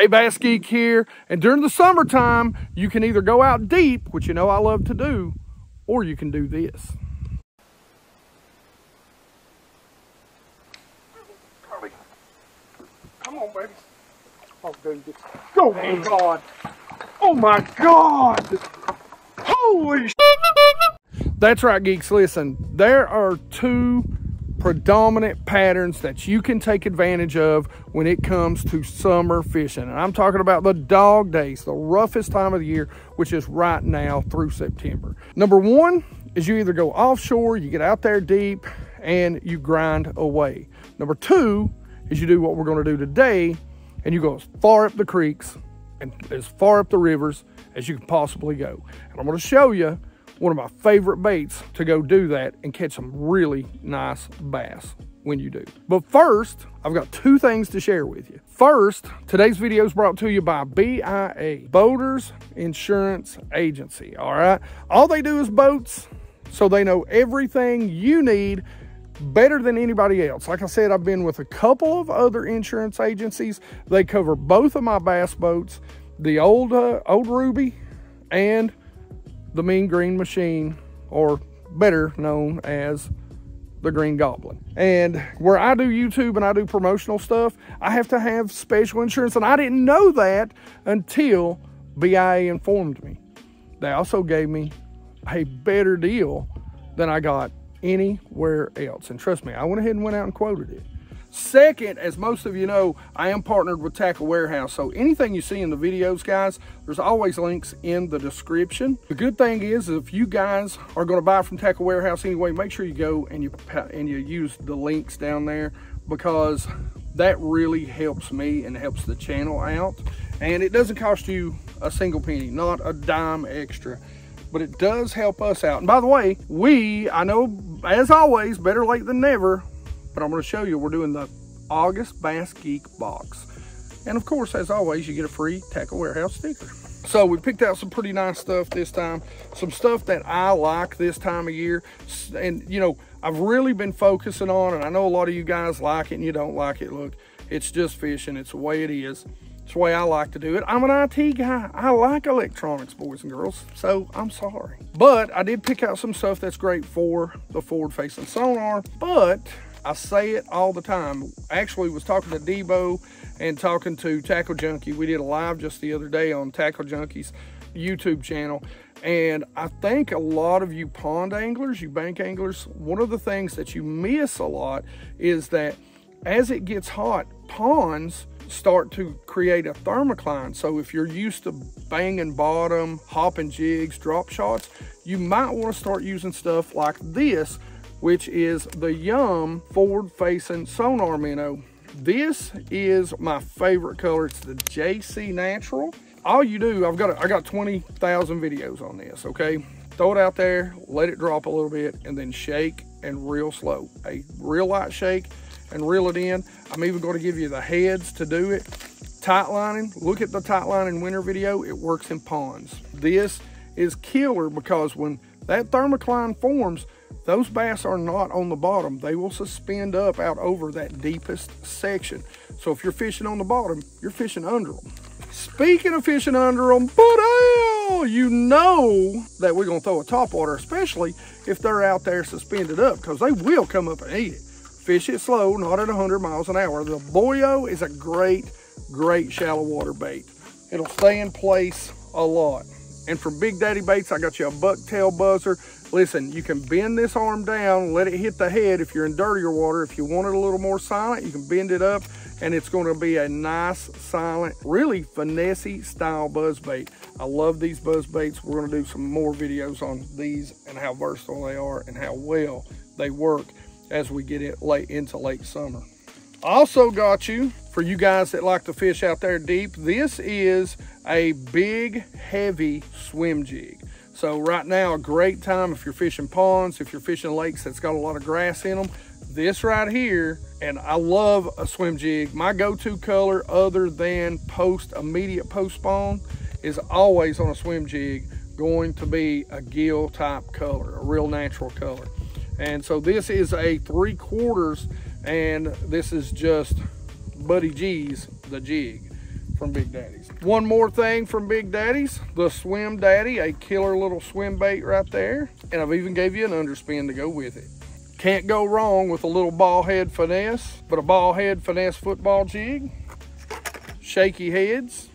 Hey, Bass Geek here, and during the summertime, you can either go out deep, which you know I love to do, or you can do this. Carly, come on, baby. Oh, baby. Oh, my God. Oh, my God. Holy shit. That's right, geeks. Listen, there are two predominant patterns that you can take advantage of when it comes to summer fishing. And I'm talking about the dog days, the roughest time of the year, which is right now through September. Number one is you either go offshore, you get out there deep, and you grind away. Number two is you do what we're going to do today, and you go as far up the creeks and as far up the rivers as you can possibly go. And I'm going to show you one of my favorite baits to go do that and catch some really nice bass when you do. But first, I've got two things to share with you. First, today's video is brought to you by BIA, Boaters Insurance Agency, all right? All they do is boats, so they know everything you need better than anybody else. Like I said, I've been with a couple of other insurance agencies. They cover both of my bass boats, the old Ruby and the Mean Green Machine, or better known as the Green Goblin. And where I do YouTube and I do promotional stuff, I have to have special insurance, and I didn't know that until BIA informed me. They also gave me a better deal than I got anywhere else. And trust me, I went ahead and went out and quoted it. Second, as most of you know, I am partnered with Tackle Warehouse. So anything you see in the videos, guys, there's always links in the description. The good thing is, if you guys are going to buy from Tackle Warehouse anyway, make sure you go and you use the links down there, because that really helps me and helps the channel out. And it doesn't cost you a single penny, not a dime extra, but it does help us out. And by the way, I know, as always, better late than never, but I'm going to show you, we're doing the August BassGeek Box. And of course, as always, you get a free Tackle Warehouse sticker. So we picked out some pretty nice stuff this time, some stuff that I like this time of year. And you know, I've really been focusing on, and I know a lot of you guys like it and you don't like it. Look, it's just fishing. It's the way it is. It's the way I like to do it. I'm an IT guy. I like electronics, boys and girls, so I'm sorry. But I did pick out some stuff that's great for the forward-facing sonar, but I say it all the time. Actually, was talking to Debo and talking to Tackle Junkie. We did a live just the other day on Tackle Junkie's YouTube channel. And I think a lot of you pond anglers, you bank anglers, one of the things that you miss a lot is that as it gets hot, ponds start to create a thermocline. So if you're used to banging bottom, hopping jigs, drop shots, you might want to start using stuff like this, which is the Yum forward-facing sonar minnow. This is my favorite color. It's the JC Natural. All you do, I got 20,000 videos on this, okay? Throw it out there, let it drop a little bit, and then shake and real slow. A real light shake and reel it in. I'm even going to give you the heads to do it. Tight lining, look at the tight lining winter video. It works in ponds. This is killer because when that thermocline forms, those bass are not on the bottom. They will suspend up out over that deepest section. So if you're fishing on the bottom, you're fishing under them. Speaking of fishing under them, but hell, you know that we're gonna throw a topwater, especially if they're out there suspended up, because they will come up and eat it. Fish it slow, not at 100 miles an hour. The Boyo is a great shallow water bait. It'll stay in place a lot. And for Big Daddy baits, I got you a bucktail buzzer. Listen, you can bend this arm down, let it hit the head if you're in dirtier water. If you want it a little more silent, you can bend it up, and it's going to be a nice, silent, really finessey style buzz bait. I love these buzz baits. We're going to do some more videos on these and how versatile they are and how well they work as we get it into late summer. Also got you, for you guys that like to fish out there deep, this is a big, heavy swim jig. So right now, a great time if you're fishing ponds, if you're fishing lakes that's got a lot of grass in them. This right here, and I love a swim jig. My go-to color other than immediate post spawn is always on a swim jig going to be a gill type color, a real natural color. And so this is a 3/4, and this is just Buddy G's, the jig. from Big Daddy's. One more thing from Big Daddy's, the Swim Daddy, a killer little swim bait right there. And I've even gave you an underspin to go with it. Can't go wrong with a little ball head finesse, but a ball head finesse football jig, shaky heads.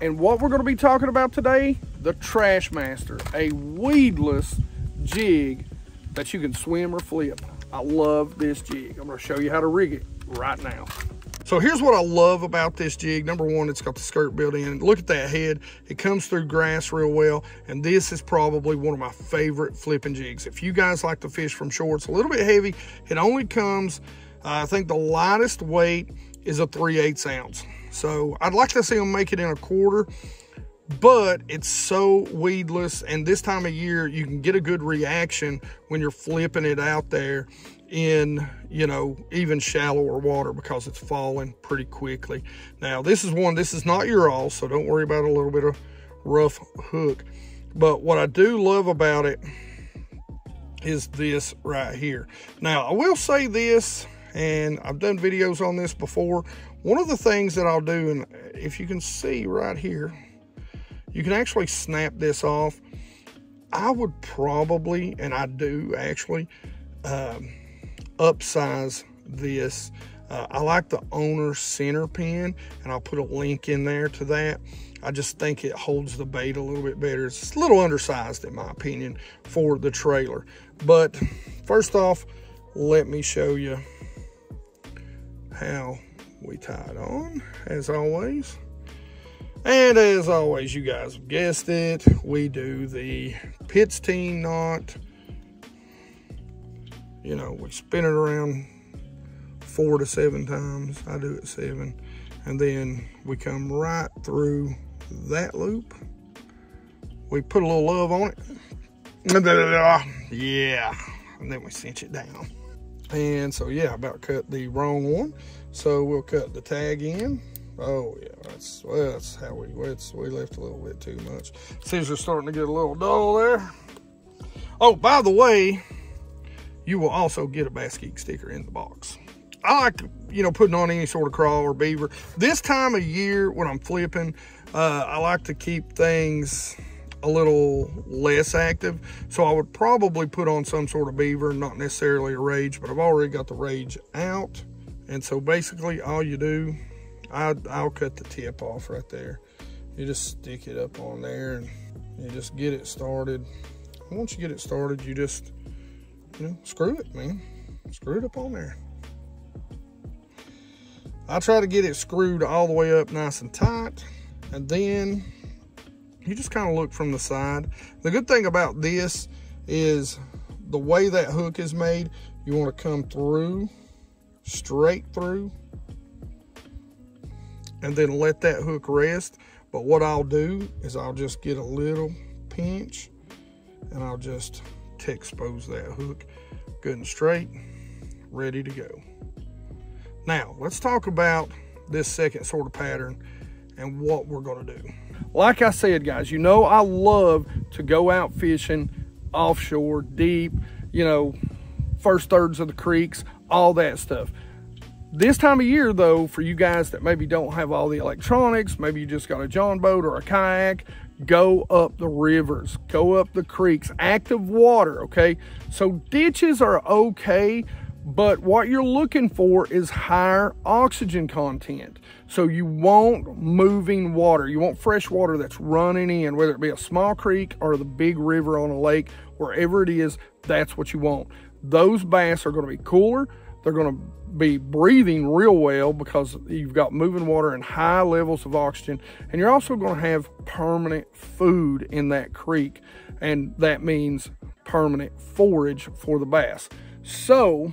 And what we're gonna be talking about today, the Trash Master, a weedless jig that you can swim or flip. I love this jig. I'm gonna show you how to rig it right now. So here's what I love about this jig. Number one, it's got the skirt built in. Look at that head. It comes through grass real well. And this is probably one of my favorite flipping jigs. If you guys like to fish from shore, it's a little bit heavy. It only comes, I think the lightest weight is a 3/8 ounce. So I'd like to see them make it in a quarter, but it's so weedless. And this time of year, you can get a good reaction when you're flipping it out there in, you know, even shallower water because it's falling pretty quickly. Now, this is not your all, so don't worry about a little bit of rough hook. But what I do love about it is this right here. Now, I will say this, and I've done videos on this before. One of the things that I'll do, and if you can see right here, you can actually snap this off. I would probably, and I do actually, upsize this. I like the owner center pin, and I'll put a link in there to that. I just think it holds the bait a little bit better. It's a little undersized in my opinion for the trailer. But first off, let me show you how we tie it on, as always. And as always, you guys have guessed it, we do the Pitts-Team knot. You know, we spin it around 4 to 7 times. I do it 7. And then we come right through that loop. We put a little love on it. Yeah. And then we cinch it down. And so, yeah, I about cut the wrong one. So we'll cut the tag in. Oh, yeah, that's how we left a little bit too much. Scissors starting to get a little dull there. Oh, by the way, you will also get a BassGeek sticker in the box. I like, you know, putting on any sort of crawl or beaver. This time of year when I'm flipping, I like to keep things a little less active. So I would probably put on some sort of beaver, not necessarily a rage, but I've already got the rage out. And so basically all you do, I'll cut the tip off right there. You just stick it up on there and you just get it started. And once you get it started, you just, you know, screw it, man. Screw it up on there. I try to get it screwed all the way up nice and tight. And then you just kind of look from the side. The good thing about this is the way that hook is made, you want to come through, straight through, and then let that hook rest. But what I'll do is I'll just get a little pinch and I'll just expose that hook good and straight, ready to go. Now, let's talk about this second sort of pattern and what we're gonna do. Like I said, guys, you know I love to go out fishing offshore, deep, you know, first thirds of the creeks, all that stuff. This time of year, though, for you guys that maybe don't have all the electronics, maybe you just got a John boat or a kayak, go up the rivers, go up the creeks, active water, okay? So ditches are okay, but what you're looking for is higher oxygen content. So you want moving water. You want fresh water that's running in, whether it be a small creek or the big river on a lake, wherever it is, that's what you want. Those bass are gonna be cooler. They're gonna be breathing real well because you've got moving water and high levels of oxygen. And you're also gonna have permanent food in that creek. And that means permanent forage for the bass. So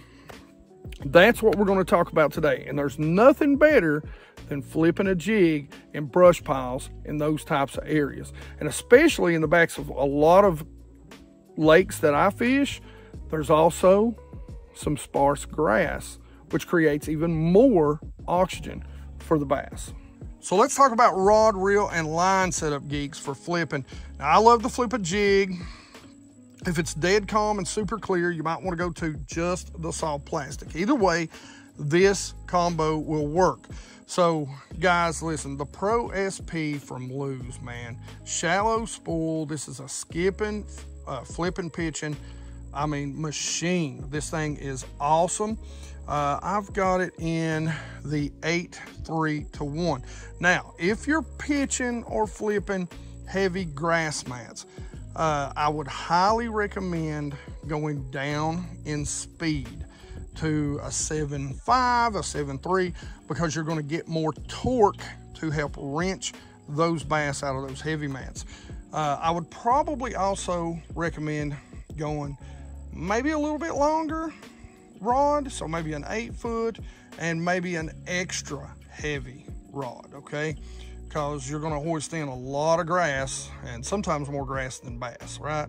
that's what we're gonna talk about today. And there's nothing better than flipping a jig in brush piles in those types of areas. And especially in the backs of a lot of lakes that I fish, there's also some sparse grass, which creates even more oxygen for the bass. So let's talk about rod, reel, and line setup, geeks, for flipping. Now, I love to flip a jig. If it's dead calm and super clear, you might want to go to just the soft plastic. Either way, this combo will work. So guys, listen, the Pro SP from Lure's, man, shallow spool. This is a skipping, flipping, pitching, I mean, machine. This thing is awesome. I've got it in the 8-3-1. Now, if you're pitching or flipping heavy grass mats, I would highly recommend going down in speed to a 7.5, a 7.3, because you're going to get more torque to help wrench those bass out of those heavy mats. I would probably also recommend going maybe a little bit longer rod, so maybe an 8-foot and maybe an extra heavy rod, okay? Because you're going to hoist in a lot of grass, and sometimes more grass than bass, right?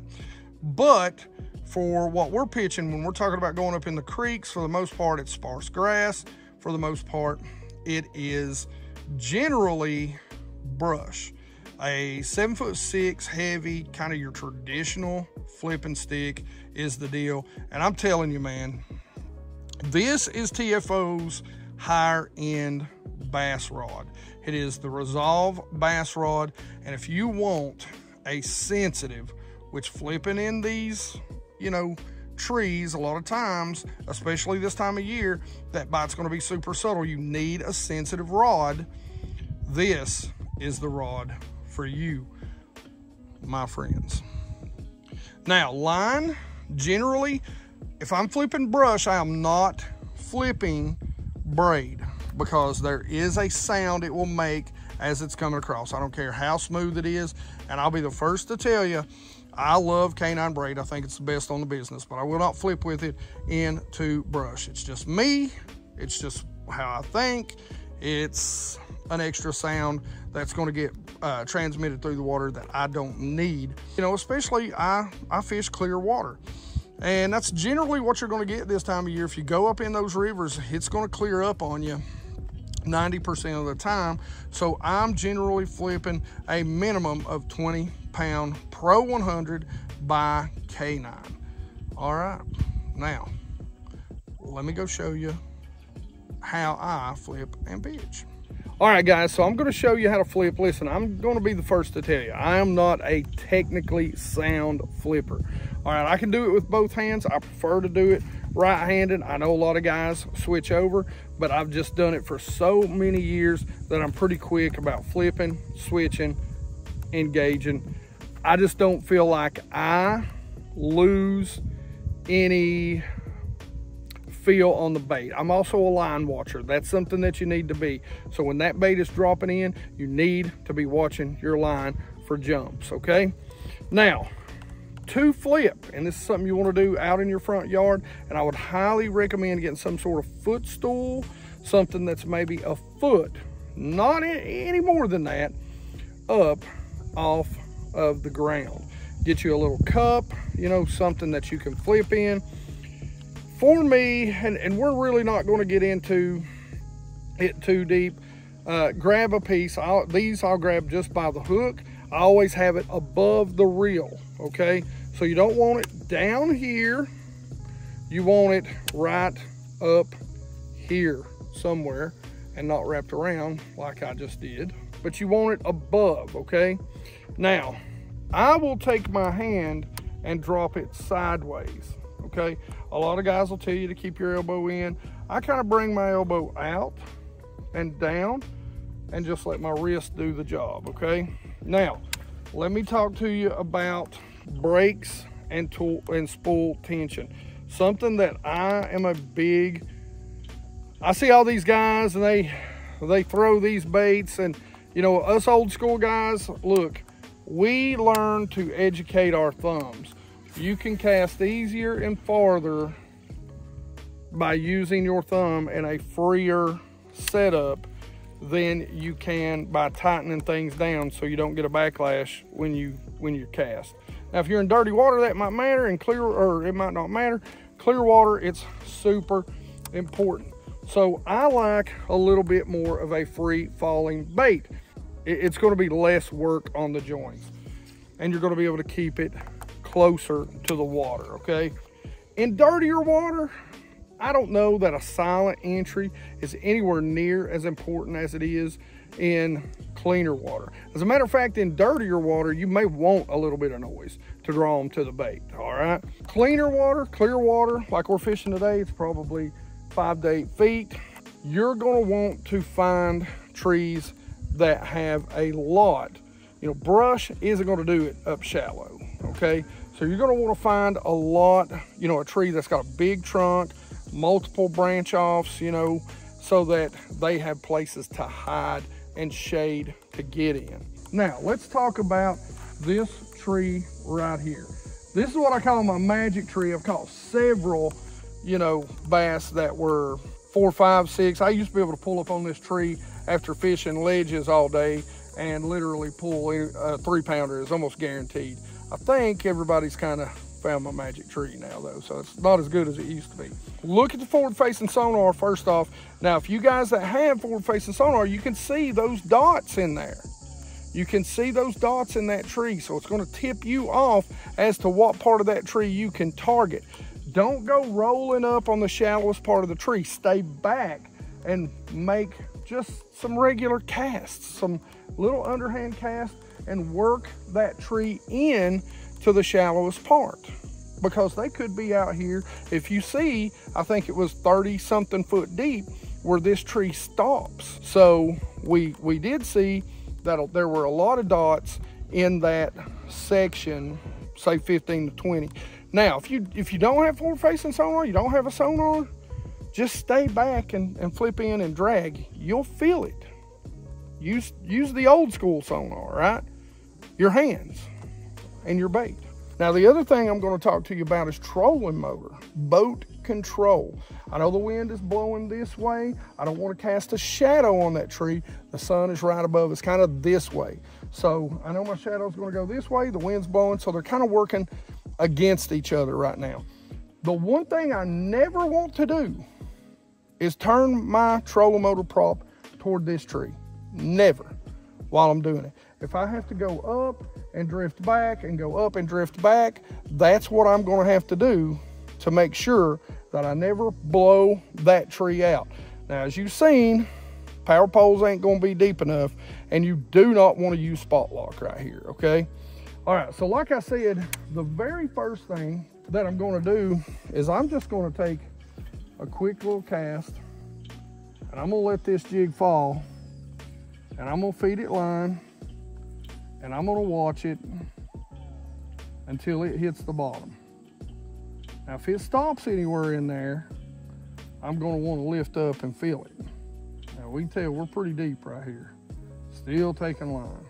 But for what we're pitching, when we're talking about going up in the creeks, for the most part, it's sparse grass. For the most part, it is generally brush. A 7'6" heavy, kind of your traditional flipping stick is the deal. And I'm telling you, man, this is TFO's higher end bass rod. It is the Resolve bass rod. And if you want a sensitive, which flipping in these, you know, trees, a lot of times, especially this time of year, that bite's going to be super subtle. You need a sensitive rod. This is the rod for you, my friends. Now, line, generally, if I'm flipping brush, I am not flipping braid, because there is a sound it will make as it's coming across. I don't care how smooth it is, and I'll be the first to tell you, I love canine braid. I think it's the best on the business, but I will not flip with it into brush. It's just me. It's just how I think. It's an extra sound that's going to get transmitted through the water that I don't need. You know, especially I fish clear water. And that's generally what you're going to get this time of year. If you go up in those rivers, it's going to clear up on you 90% of the time. So I'm generally flipping a minimum of 20-pound Pro 100 by K9. All right, now let me go show you how I flip and pitch. All right, guys, so I'm going to show you how to flip. Listen, I'm going to be the first to tell you, I am not a technically sound flipper. All right, I can do it with both hands. I prefer to do it right-handed. I know a lot of guys switch over, but I've just done it for so many years that I'm pretty quick about flipping, switching, engaging. I just don't feel like I lose any feel on the bait. I'm also a line watcher. That's something that you need to be. So when that bait is dropping in, you need to be watching your line for jumps, okay? Now, to flip, and this is something you want to do out in your front yard, and I would highly recommend getting some sort of footstool, something that's maybe a foot, not any more than that, up off of the ground. Get you a little cup, you know, something that you can flip in. For me, and we're really not going to get into it too deep, grab a piece. I'll grab just by the hook. I always have it above the reel, okay? So you don't want it down here. You want it right up here somewhere and not wrapped around like I just did. But you want it above, okay? Now, I will take my hand and drop it sideways, okay? A lot of guys will tell you to keep your elbow in. I kind of bring my elbow out and down and just let my wrist do the job, okay? Now, let me talk to you about brakes and spool tension. Something that I am a big, I see all these guys and they throw these baits, and you know, us old school guys, look, we learn to educate our thumbs. You can cast easier and farther by using your thumb in a freer setup than you can by tightening things down so you don't get a backlash when you cast. Now, if you're in dirty water, that might matter, and clear, or it might not matter. Clear water, it's super important. So I like a little bit more of a free falling bait. It's going to be less work on the joints, and you're going to be able to keep it closer to the water, okay? In dirtier water, I don't know that a silent entry is anywhere near as important as it is in cleaner water. As a matter of fact, in dirtier water, you may want a little bit of noise to draw them to the bait, all right? Cleaner water, clear water, like we're fishing today, it's probably 5 to 8 feet. You're gonna want to find trees that have a lot. You know, brush isn't gonna do it up shallow, okay? So you're gonna wanna find a lot, you know, a tree that's got a big trunk, multiple branch offs, you know, so that they have places to hide and shade to get in. Now, let's talk about this tree right here. This is what I call my magic tree. I've caught several, you know, bass that were 4, 5, 6. I used to be able to pull up on this tree after fishing ledges all day and literally pull a 3-pounder. It's almost guaranteed. I think everybody's kind of found my magic tree now though, so it's not as good as it used to be. Look at the forward-facing sonar first off. Now, if you guys that have forward-facing sonar, you can see those dots in there. You can see those dots in that tree, so it's gonna tip you off as to what part of that tree you can target. Don't go rolling up on the shallowest part of the tree. Stay back and make just some regular casts, some little underhand casts, and work that tree in to the shallowest part, because they could be out here. If you see, I think it was 30-something foot deep where this tree stops. So we did see that there were a lot of dots in that section, say 15 to 20. Now, if you don't have forward-facing sonar, you don't have a sonar, just stay back and flip in and drag. You'll feel it. Use the old school sonar, right? Your hands and your bait. Now, the other thing I'm going to talk to you about is trolling motor, boat control. I know the wind is blowing this way. I don't want to cast a shadow on that tree. The sun is right above us, kind of this way. So I know my shadow is going to go this way. The wind's blowing, so they're kind of working against each other right now. The one thing I never want to do is turn my trolling motor prop toward this tree. Never, while I'm doing it. If I have to go up and drift back and go up and drift back, that's what I'm going to have to do to make sure that I never blow that tree out. Now, as you've seen, power poles ain't going to be deep enough, and you do not want to use spot lock right here, okay? All right, so like I said, the very first thing that I'm going to do is I'm just going to take a quick little cast, and I'm going to let this jig fall, and I'm going to feed it line, and I'm going to watch it until it hits the bottom. Now, if it stops anywhere in there, I'm going to want to lift up and feel it. Now, we can tell we're pretty deep right here. Still taking line.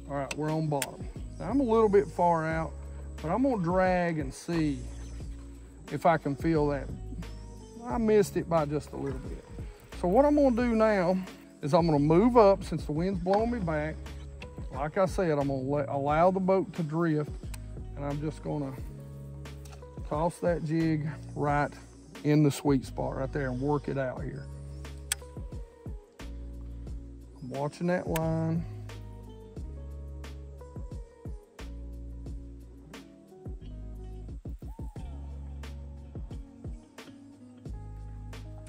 All right, we're on bottom. Now, I'm a little bit far out, but I'm going to drag and see if I can feel that. I missed it by just a little bit. So what I'm gonna do now is I'm gonna move up since the wind's blowing me back. Like I said, I'm gonna allow the boat to drift, and I'm just gonna toss that jig right in the sweet spot right there and work it out here. I'm watching that line.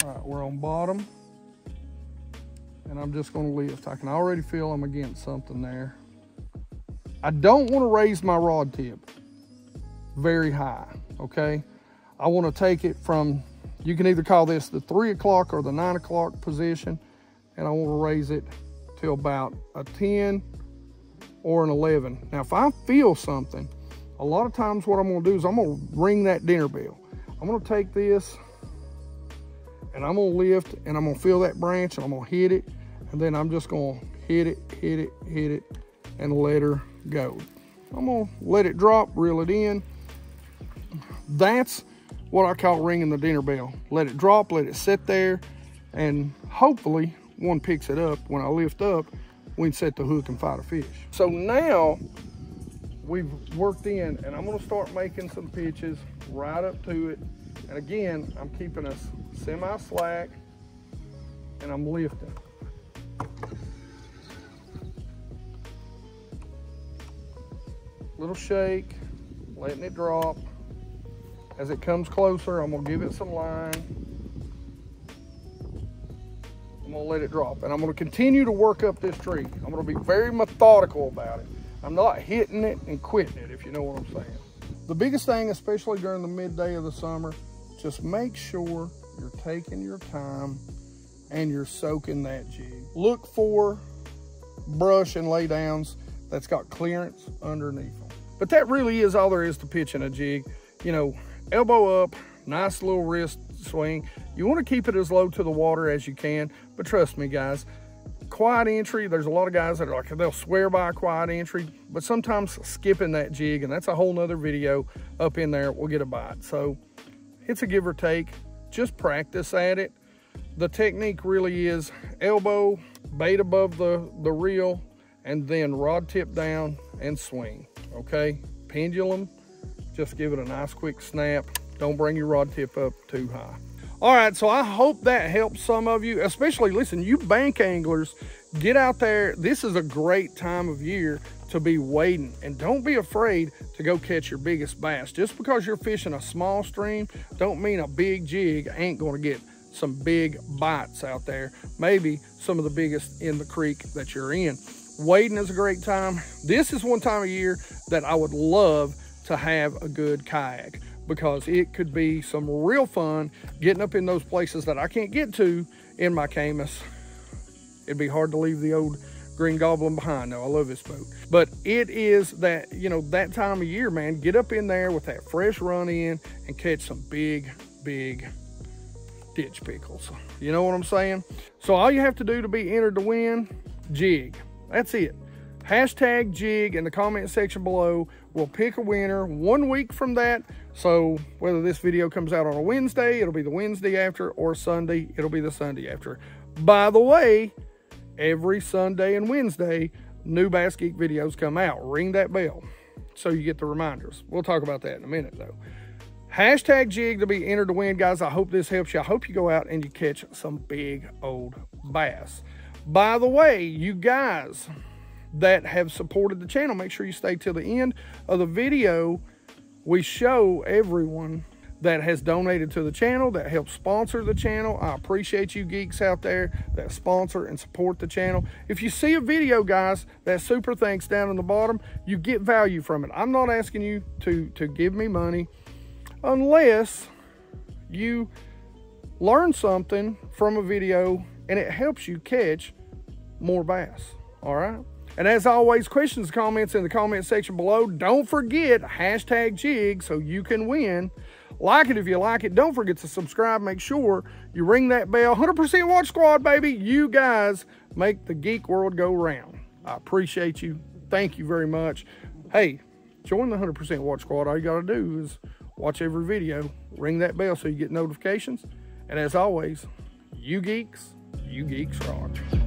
All right, we're on bottom, and I'm just gonna lift. I can already feel I'm against something there. I don't wanna raise my rod tip very high, okay? I wanna take it from, you can either call this the 3 o'clock or the 9 o'clock position, and I wanna raise it to about a 10 or an 11. Now, if I feel something, a lot of times what I'm gonna do is I'm gonna ring that dinner bell. I'm gonna take this, and I'm gonna lift, and I'm gonna feel that branch, and I'm gonna hit it, and then I'm just gonna hit it, and let her go. I'm gonna let it drop, reel it in. That's what I call ringing the dinner bell. Let it drop, let it sit there, and hopefully one picks it up. When I lift up, we can set the hook and fight a fish. So now we've worked in, and I'm gonna start making some pitches right up to it. And again, I'm keeping us semi-slack, and I'm lifting. little shake, letting it drop. As it comes closer, I'm gonna give it some line. I'm gonna let it drop, and I'm gonna continue to work up this tree. I'm gonna be very methodical about it. I'm not hitting it and quitting it, if you know what I'm saying. The biggest thing, especially during the midday of the summer, just make sure you're taking your time and you're soaking that jig. Look for brush and lay downs that's got clearance underneath them. But that really is all there is to pitching a jig. You know, elbow up, nice little wrist swing. You want to keep it as low to the water as you can, but trust me guys, quiet entry, there's a lot of guys that are like, they'll swear by a quiet entry, but sometimes skipping that jig, and that's a whole nother video up in there, will get a bite. So it's a give or take, just practice at it. The technique really is elbow, bait above the reel, and then rod tip down and swing, okay? Pendulum, just give it a nice quick snap. Don't bring your rod tip up too high. All right, so I hope that helps some of you, especially, listen, you bank anglers, get out there. This is a great time of year to be wading, and don't be afraid to go catch your biggest bass. Just because you're fishing a small stream don't mean a big jig ain't gonna get some big bites out there, maybe some of the biggest in the creek that you're in. Wading is a great time. This is one time of year that I would love to have a good kayak, because it could be some real fun getting up in those places that I can't get to in my Camus. It'd be hard to leave the old Green Goblin behind. No, I love this boat. But it is that, you know, that time of year, man. Get up in there with that fresh run in and catch some big, big ditch pickles. You know what I'm saying? So all you have to do to be entered to win, jig. That's it. Hashtag jig in the comment section below. We'll pick a winner 1 week from that. So whether this video comes out on a Wednesday, it'll be the Wednesday after, or Sunday, it'll be the Sunday after. By the way, every Sunday and Wednesday, new BassGeek videos come out. Ring that bell so you get the reminders. We'll talk about that in a minute though. Hashtag jig to be entered to win, guys. I hope this helps you. I hope you go out and you catch some big old bass. By the way, you guys that have supported the channel, make sure you stay till the end of the video. We show everyone that has donated to the channel, that helps sponsor the channel. I appreciate you geeks out there that sponsor and support the channel. If you see a video, guys, that super thanks down in the bottom, you get value from it. I'm not asking you to give me money unless you learn something from a video and it helps you catch more bass. All right? And as always, questions, comments in the comment section below. Don't forget, hashtag jig so you can win. Like it if you like it. Don't forget to subscribe. Make sure you ring that bell. 100% Watch Squad, baby. You guys make the geek world go round. I appreciate you. Thank you very much. Hey, join the 100% Watch Squad. All you got to do is watch every video. Ring that bell so you get notifications. And as always, you geeks rock.